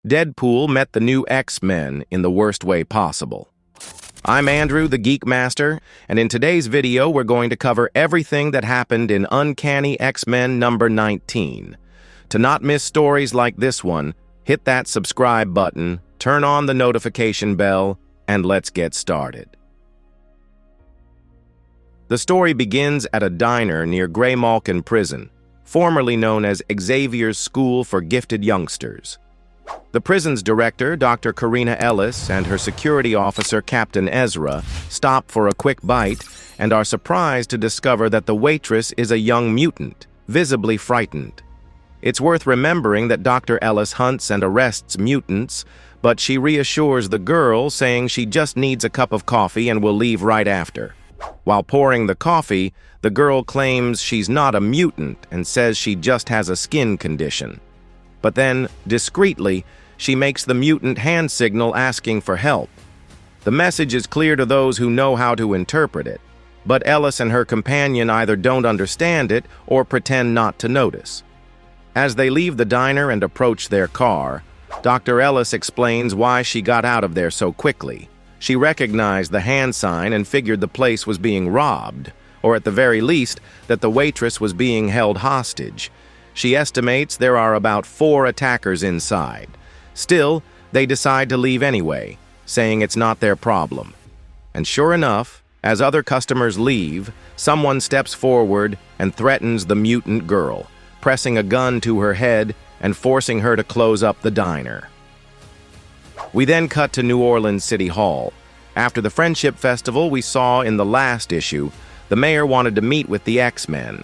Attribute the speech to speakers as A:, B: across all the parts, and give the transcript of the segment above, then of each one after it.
A: Deadpool met the new X-Men in the worst way possible. I'm Andrew, the Geek Master, and in today's video we're going to cover everything that happened in Uncanny X-Men number 19. To not miss stories like this one, hit that subscribe button, turn on the notification bell, and let's get started. The story begins at a diner near Graymalkin Prison, formerly known as Xavier's School for Gifted Youngsters. The prison's director, Dr. Karina Ellis, and her security officer, Captain Ezra, stop for a quick bite and are surprised to discover that the waitress is a young mutant, visibly frightened. It's worth remembering that Dr. Ellis hunts and arrests mutants, but she reassures the girl, saying she just needs a cup of coffee and will leave right after. While pouring the coffee, the girl claims she's not a mutant and says she just has a skin condition. But then, discreetly, she makes the mutant hand signal asking for help. The message is clear to those who know how to interpret it, but Ellis and her companion either don't understand it or pretend not to notice. As they leave the diner and approach their car, Dr. Ellis explains why she got out of there so quickly. She recognized the hand sign and figured the place was being robbed, or at the very least, that the waitress was being held hostage. She estimates there are about 4 attackers inside. Still, they decide to leave anyway, saying it's not their problem. And sure enough, as other customers leave, someone steps forward and threatens the mutant girl, pressing a gun to her head and forcing her to close up the diner. We then cut to New Orleans City Hall. After the Friendship Festival we saw in the last issue, the mayor wanted to meet with the X-Men.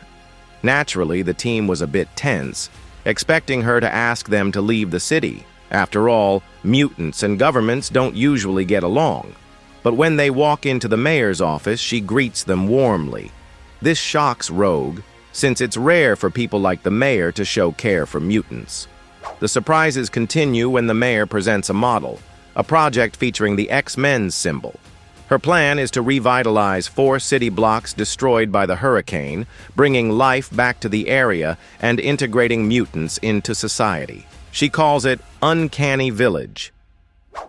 A: Naturally, the team was a bit tense, expecting her to ask them to leave the city. After all, mutants and governments don't usually get along. But when they walk into the mayor's office, she greets them warmly. This shocks Rogue, since it's rare for people like the mayor to show care for mutants. The surprises continue when the mayor presents a model, a project featuring the X-Men's symbol. Her plan is to revitalize 4 city blocks destroyed by the hurricane, bringing life back to the area and integrating mutants into society. She calls it Uncanny Village.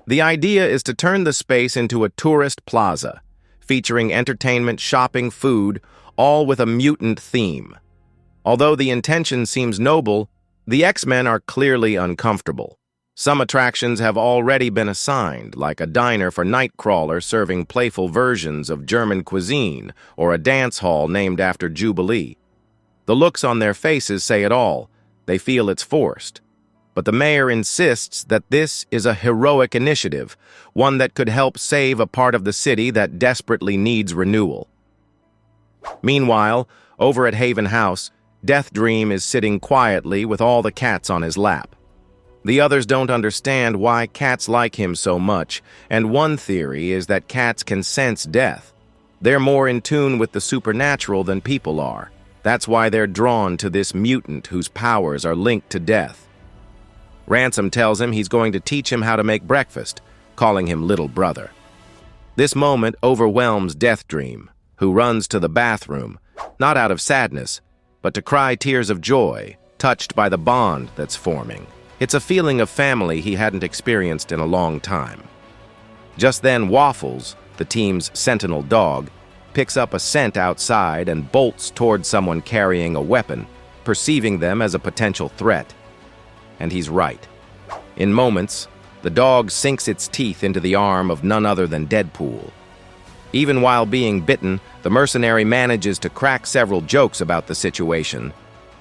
A: The idea is to turn the space into a tourist plaza, featuring entertainment, shopping, food, all with a mutant theme. Although the intention seems noble, the X-Men are clearly uncomfortable. Some attractions have already been assigned, like a diner for Nightcrawler serving playful versions of German cuisine, or a dance hall named after Jubilee. The looks on their faces say it all. They feel it's forced. But the mayor insists that this is a heroic initiative, one that could help save a part of the city that desperately needs renewal. Meanwhile, over at Haven House, Death Dream is sitting quietly with all the cats on his lap. The others don't understand why cats like him so much, and one theory is that cats can sense death. They're more in tune with the supernatural than people are. That's why they're drawn to this mutant whose powers are linked to death. Ransom tells him he's going to teach him how to make breakfast, calling him little brother. This moment overwhelms Death Dream, who runs to the bathroom, not out of sadness, but to cry tears of joy, touched by the bond that's forming. It's a feeling of family he hadn't experienced in a long time. Just then, Waffles, the team's sentinel dog, picks up a scent outside and bolts toward someone carrying a weapon, perceiving them as a potential threat. And he's right. In moments, the dog sinks its teeth into the arm of none other than Deadpool. Even while being bitten, the mercenary manages to crack several jokes about the situation.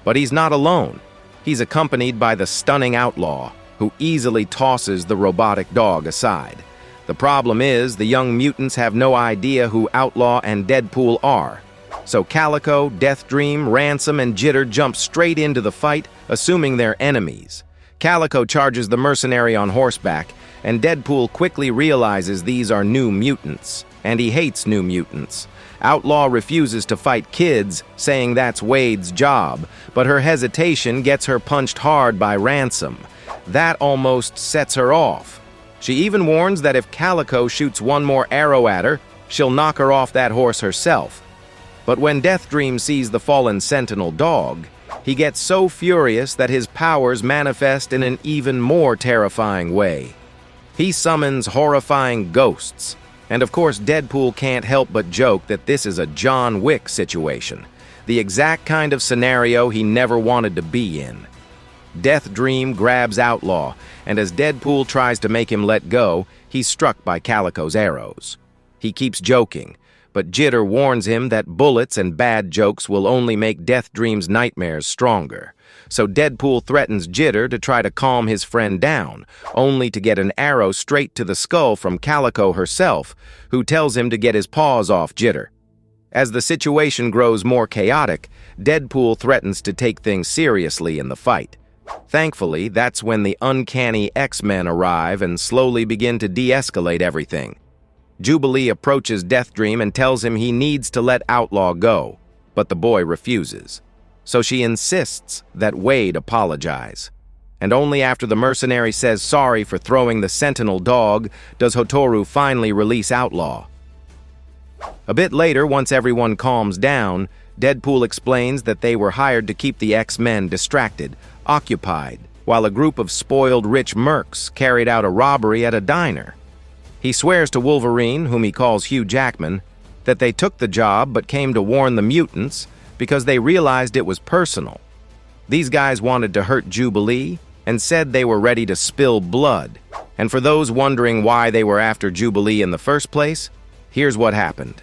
A: But he's not alone. He's accompanied by the stunning Outlaw, who easily tosses the robotic dog aside. The problem is, the young mutants have no idea who Outlaw and Deadpool are. So Calico, Death Dream, Ransom, and Jitter jump straight into the fight, assuming they're enemies. Calico charges the mercenary on horseback, and Deadpool quickly realizes these are new mutants, and he hates new mutants. Outlaw refuses to fight kids, saying that's Wade's job, but her hesitation gets her punched hard by Ransom. That almost sets her off. She even warns that if Calico shoots one more arrow at her, she'll knock her off that horse herself. But when Death Dream sees the fallen sentinel dog, He gets so furious that his powers manifest in an even more terrifying way. He summons horrifying ghosts, and of course Deadpool can't help but joke that this is a John Wick situation, the exact kind of scenario he never wanted to be in. Death Dream grabs Outlaw, and as Deadpool tries to make him let go, he's struck by Calico's arrows. He keeps joking, but Jitter warns him that bullets and bad jokes will only make Death Dream's nightmares stronger. So Deadpool threatens Jitter to try to calm his friend down, only to get an arrow straight to the skull from Calico herself, who tells him to get his paws off Jitter. As the situation grows more chaotic, Deadpool threatens to take things seriously in the fight. Thankfully, that's when the Uncanny X-Men arrive and slowly begin to de-escalate everything. Jubilee approaches Death Dream and tells him he needs to let Outlaw go, but the boy refuses. So she insists that Wade apologize. And only after the mercenary says sorry for throwing the sentinel dog does Hotaru finally release Outlaw. A bit later, once everyone calms down, Deadpool explains that they were hired to keep the X-Men distracted, occupied, while a group of spoiled rich mercs carried out a robbery at a diner. He swears to Wolverine, whom he calls Hugh Jackman, that they took the job but came to warn the mutants because they realized it was personal. These guys wanted to hurt Jubilee and said they were ready to spill blood. And for those wondering why they were after Jubilee in the first place, here's what happened.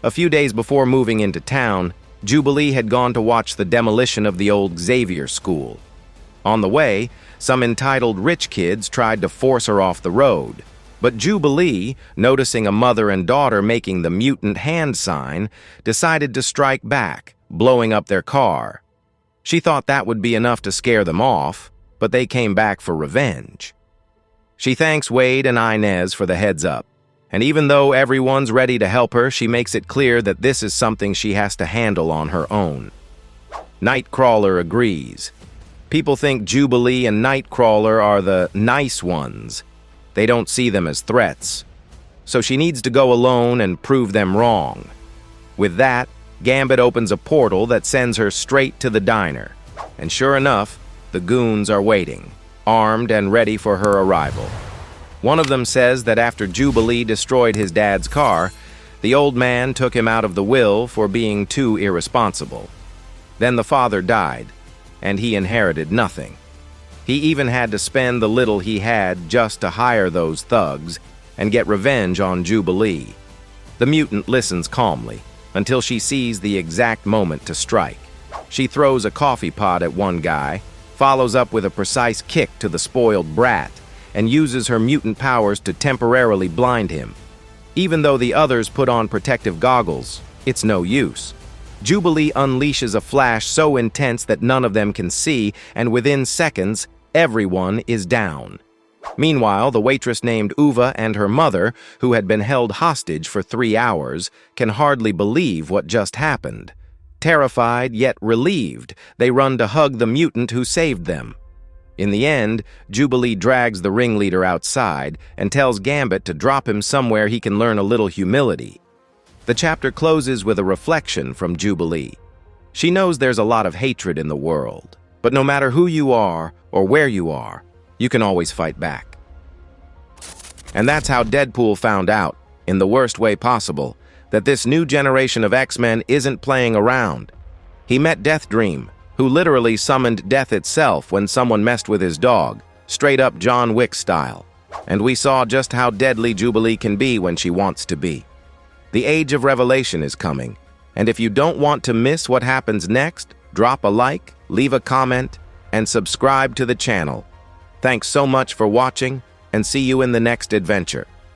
A: A few days before moving into town, Jubilee had gone to watch the demolition of the old Xavier School. On the way, some entitled rich kids tried to force her off the road. But Jubilee, noticing a mother and daughter making the mutant hand sign, decided to strike back, blowing up their car. She thought that would be enough to scare them off, but they came back for revenge. She thanks Wade and Inez for the heads up, and even though everyone's ready to help her, she makes it clear that this is something she has to handle on her own. Nightcrawler agrees. People think Jubilee and Nightcrawler are the nice ones. They don't see them as threats. So she needs to go alone and prove them wrong. With that, Gambit opens a portal that sends her straight to the diner. And sure enough, the goons are waiting, armed and ready for her arrival. One of them says that after Jubilee destroyed his dad's car, the old man took him out of the will for being too irresponsible. Then the father died, and he inherited nothing. He even had to spend the little he had just to hire those thugs and get revenge on Jubilee. The mutant listens calmly until she sees the exact moment to strike. She throws a coffee pot at one guy, follows up with a precise kick to the spoiled brat, and uses her mutant powers to temporarily blind him. Even though the others put on protective goggles, it's no use. Jubilee unleashes a flash so intense that none of them can see, and within seconds, everyone is down. Meanwhile, the waitress named Uva and her mother, who had been held hostage for 3 hours, can hardly believe what just happened. Terrified yet relieved, they run to hug the mutant who saved them. In the end, Jubilee drags the ringleader outside and tells Gambit to drop him somewhere he can learn a little humility. The chapter closes with a reflection from Jubilee. She knows there's a lot of hatred in the world, but no matter who you are or where you are, you can always fight back. And that's how Deadpool found out, in the worst way possible, that this new generation of X-Men isn't playing around. He met Death Dream, who literally summoned death itself when someone messed with his dog, straight up John Wick style. And we saw just how deadly Jubilee can be when she wants to be. The Age of Revelation is coming, and if you don't want to miss what happens next, drop a like, leave a comment, and subscribe to the channel. Thanks so much for watching, and see you in the next adventure.